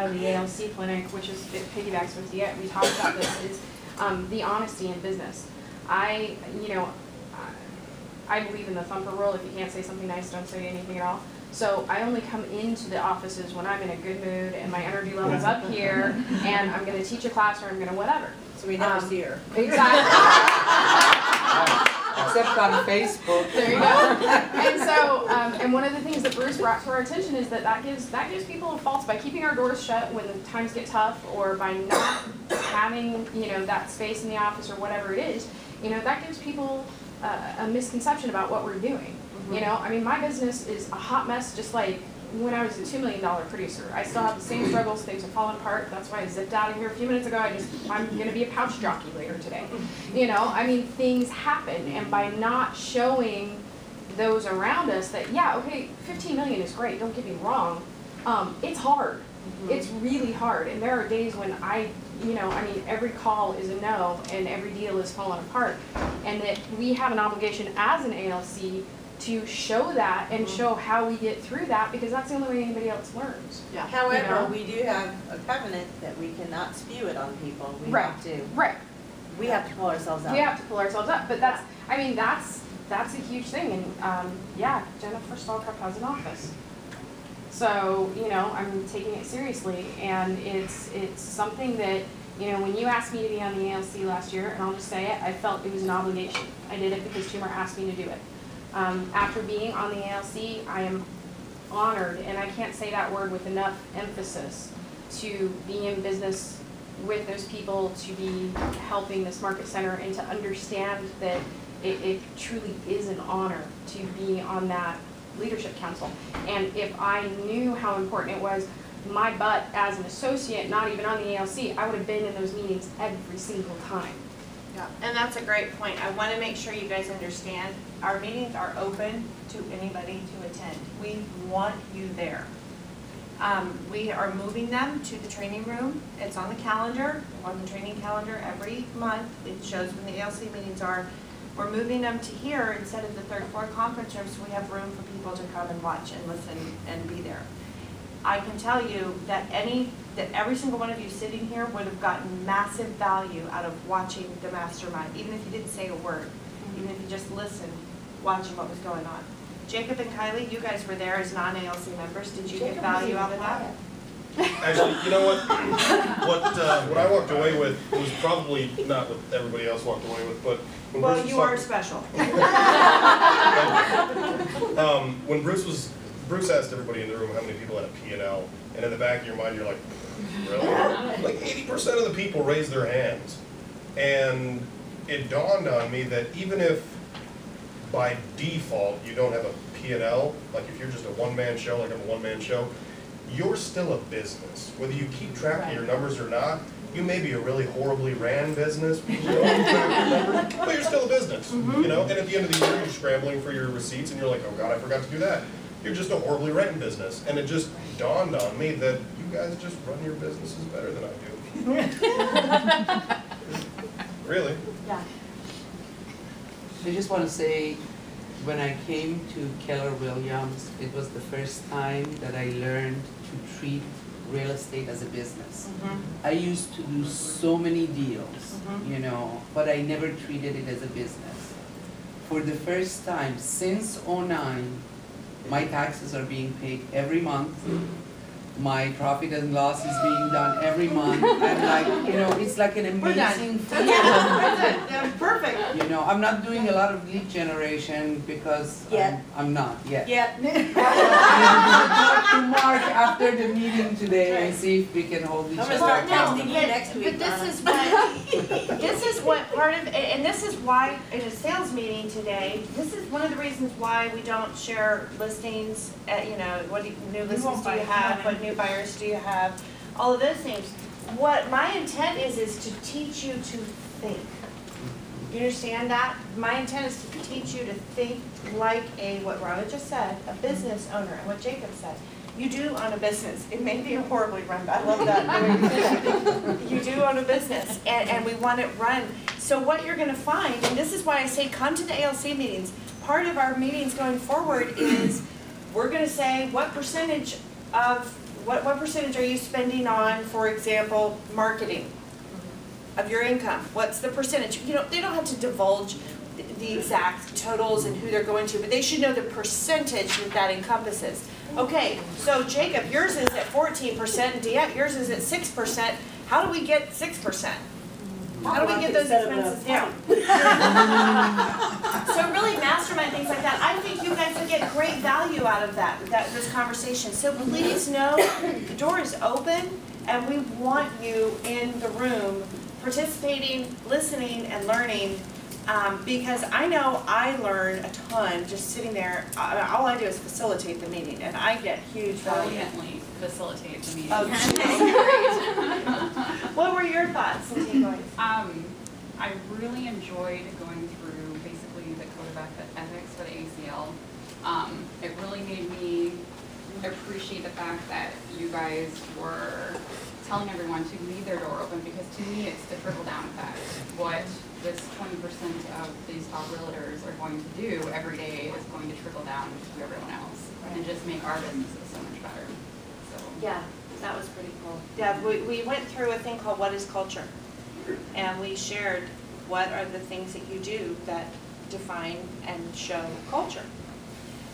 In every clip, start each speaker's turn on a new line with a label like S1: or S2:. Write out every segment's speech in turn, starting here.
S1: of the ALC clinic, which is, it piggybacks with the, we talked about this, is the honesty in business. I believe in the thumper rule. If you can't say something nice, don't say anything at all. So I only come into the offices when I'm in a good mood and my energy level's up here, and I'm going to teach a class or I'm going to whatever.
S2: So we never see her.
S1: Exactly.
S3: Except on Facebook.
S1: There you go. And so, and one of the things that Bruce brought to our attention is that gives people a false, by keeping our doors shut when the times get tough, or by not having, that space in the office or whatever it is, that gives people a misconception about what we're doing. I mean, my business is a hot mess, just like when I was a $2 million producer. I still have the same struggles. Things have fallen apart. That's why I zipped out of here a few minutes ago. I'm going to be a pouch jockey later today. I mean, things happen, and by not showing those around us that, yeah, okay, 15 million is great. Don't get me wrong. It's hard. It's really hard, and there are days when I mean, every call is a no, and every deal is falling apart, and that we have an obligation as an ALC to show that and show how we get through that, because that's the only way anybody else learns.
S2: Yeah. However, we do have a covenant that we cannot spew it on people. We have to.
S1: Right.
S2: We have to pull ourselves up.
S1: We have to pull ourselves up, but that's, I mean, that's a huge thing, and yeah, Jennifer Stallcup has an office. So, I'm taking it seriously, and it's something that, when you asked me to be on the ALC last year, and I'll just say it, I felt it was an obligation. I did it because Tumor asked me to do it. After being on the ALC, I am honored, and I can't say that word with enough emphasis, to be in business with those people, to be helping this market center, and to understand that it truly is an honor to be on that leadership council. And if I knew how important it was, my butt as an associate, not even on the ALC, I would have been in those meetings every single time.
S4: Yeah, and that's a great point. I want to make sure you guys understand our meetings are open to anybody to attend. We want you there. We are moving them to the training room. It's on the calendar, on the training calendar every month. It shows when the ALC meetings are. We're moving them to here instead of the third floor conference room, so we have room for people to come and watch and listen and be there. I can tell you that every single one of you sitting here would have gotten massive value out of watching the mastermind, even if you didn't say a word, even if you just listened, watching what was going on. Jacob and Kylie, you guys were there as non-ALC members. Did you get value out of that?
S5: Actually, you know what? What I walked away with was probably not what everybody else walked away with, but when
S4: Well,
S5: Bruce
S4: you
S5: was
S4: are special.
S5: when Bruce asked everybody in the room how many people had a P&L, and in the back of your mind you're like, really? Like 80% of the people raised their hands. And it dawned on me that even if by default you don't have a P&L, like if you're just a one-man show, like I'm a one-man show, you're still a business. Whether you keep track of your numbers or not, you may be a really horribly ran business, because you don't keep track of your numbers, but you're still a business, And at the end of the year, you're scrambling for your receipts, and you're like, oh God, I forgot to do that. You're just a horribly ran business. And it just dawned on me that you guys just run your businesses better than I do. Really.
S4: Yeah.
S3: I just want to say, when I came to Keller Williams, it was the first time that I learned to treat real estate as a business. I used to do so many deals, but I never treated it as a business. For the first time since '09, my taxes are being paid every month. My profit and loss is being done every month. I'm like, it's like an amazing feeling.
S4: Yeah, perfect.
S3: I'm not doing a lot of lead generation because I'm not yet. Talk to Mark after the meeting today and see if we can hold each other accountable.
S4: But this is what part of, and this is why in a sales meeting today, this is one of the reasons why we don't share listings, what new listings do you have, what new buyers do you have, all of those things. What my intent is to teach you to think. You understand that? My intent is to teach you to think like what Rhonda just said, a business owner, and what Jacob said. You do own a business. It may be horribly run, but I love that. You do own a business, and we want it run. So what you're going to find, and this is why I say come to the ALC meetings. Part of our meetings going forward is we're going to say what percentage of what percentage are you spending on, for example, marketing of your income? What's the percentage? You know, they don't have to divulge the exact totals and who they're going to, but they should know the percentage that that encompasses. Okay, so Jacob, yours is at 14%, DeEtte, yours is at 6%. How do we get 6%? How do we get those expenses down? So really mastermind things like that. I think you guys would get great value out of this conversation. So please know the door is open and we want you in the room participating, listening, and learning. Because I know I learn a ton just sitting there. All I do is facilitate the meeting, and I get huge value.
S6: Brilliantly facilitate the meeting.
S4: Oh, what were your thoughts and takeaways?
S6: I really enjoyed going through basically the code of ethics for the ACL. It really made me appreciate the fact that you guys were telling everyone to leave their door open, because to me it's the trickle down effect. What this 20% of these top realtors are going to do every day is going to trickle down to everyone else and just make our businesses so much better. So
S4: Yeah, that was pretty cool. Yeah, we went through a thing called What is Culture? And we shared what are the things that you do that define and show culture.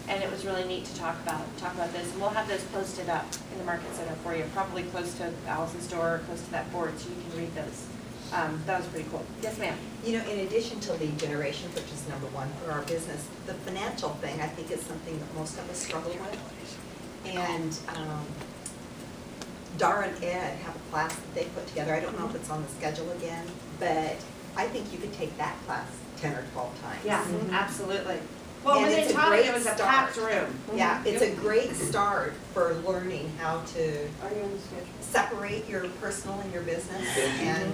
S4: And it was really neat to talk about this. And we'll have those posted up in the Market Center for you, probably close to Allison's door, close to that board, so you can read those. That was pretty cool. Yes, ma'am.
S7: You know, in addition to lead generation, which is number one for our business, the financial thing, I think, is something that most of us struggle with. And Dara and Ed have a class that they put together. I don't know if it's on the schedule again, but I think you could take that class 10 or 12 times.
S4: Yeah, absolutely. Well,
S7: And
S4: when
S7: it's
S4: they
S7: a
S4: taught it,
S7: great
S4: it was a
S7: start.
S4: packed room.
S7: Yeah, it's a great start for learning how to
S2: Are you on the schedule?
S7: separate your personal and your business. And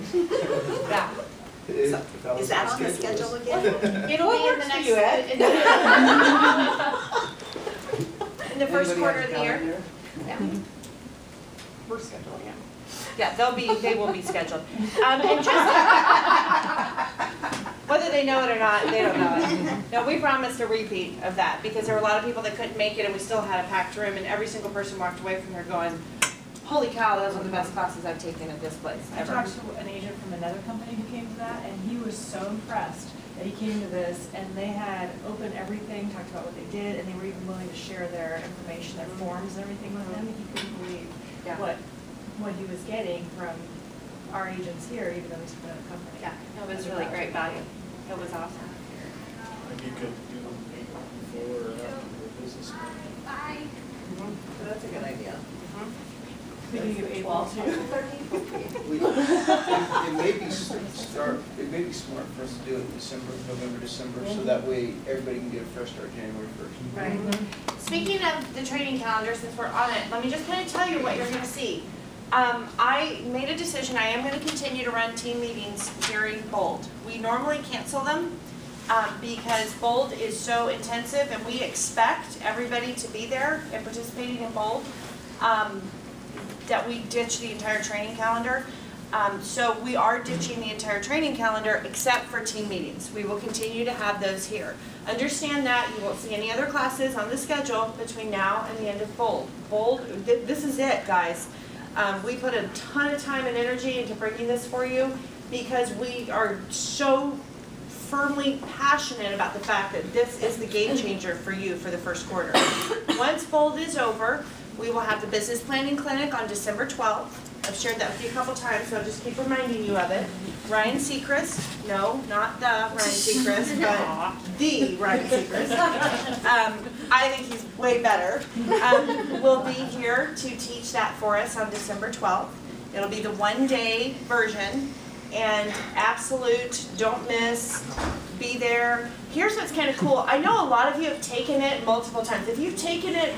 S4: Yeah.
S7: is that on the schedule again?
S4: It'll be in the next, in the first
S3: Anybody
S4: quarter
S3: have
S4: of the year.
S3: calendar?
S4: Yeah.
S1: We're scheduling it.
S4: Yeah, they will be scheduled. And just, whether they know it or not, they don't know it. No, we promised a repeat of that, because there were a lot of people that couldn't make it, and we still had a packed room, and every single person walked away from here going, holy cow, those are the best classes I've taken at this place
S8: I
S4: ever.
S8: talked to an agent from another company who came to that, and he was so impressed that he came to this, and they had opened everything, talked about what they did, and they were even willing to share their information, their forms and everything with him. He couldn't believe
S4: Yeah.
S8: what he was getting from our agents here, even though he's from another company.
S4: Yeah, it was really great value. It was awesome.
S9: Maybe you could do them before or after the business meeting.
S2: So that's a good idea.
S8: Beginning of April too.
S10: It may be smart for us to do it in December, November, December, so that way everybody can get a fresh start January 1st.
S4: Right. Speaking of the training calendar, since we're on it, let me just kind of tell you what you're going to see. I made a decision. I am going to continue to run team meetings during Bold. We normally cancel them because Bold is so intensive, and we expect everybody to be there and participating in Bold. That we ditch the entire training calendar. So we are ditching the entire training calendar except for team meetings. We will continue to have those here. Understand that you won't see any other classes on the schedule between now and the end of Bold. Bold, this is it, guys. We put a ton of time and energy into bringing this for you because we are so firmly passionate about the fact that this is the game changer for you for the first quarter. Once Bold is over, we will have the business planning clinic on December 12th. I've shared that with you a couple times, so I'll just keep reminding you of it. Ryan Seacrest, no, not the Ryan Seacrest, but the Ryan Seacrest. I think he's way better. Will be here to teach that for us on December 12th. It'll be the one-day version, and absolute, don't miss, be there. Here's what's kind of cool. I know a lot of you have taken it multiple times. If you've taken it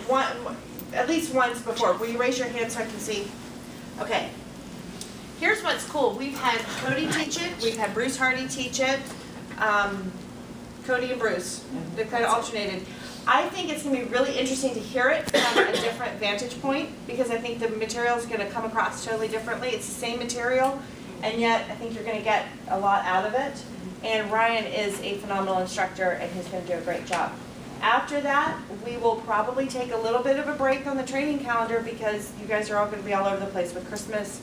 S4: at least once before, will you raise your hand so I can see? Okay. Here's what's cool. We've had Cody teach it. We've had Bruce Hardy teach it. Cody and Bruce. They've kind of alternated. I think it's going to be really interesting to hear it from a different vantage point because I think the material is going to come across totally differently. It's the same material, and yet I think you're going to get a lot out of it. And Ryan is a phenomenal instructor, and he's going to do a great job. After that, we will probably take a little bit of a break on the training calendar because you guys are all gonna be all over the place with Christmas.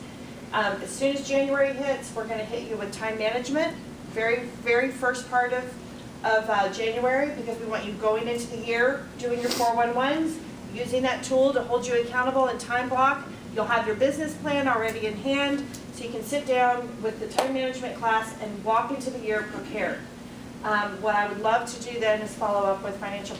S4: As soon as January hits, we're gonna hit you with time management, very first part of January, because we want you going into the year, doing your 411s, using that tool to hold you accountable and time block. You'll have your business plan already in hand, so you can sit down with the time management class and walk into the year prepared. What I would love to do then is follow up with financial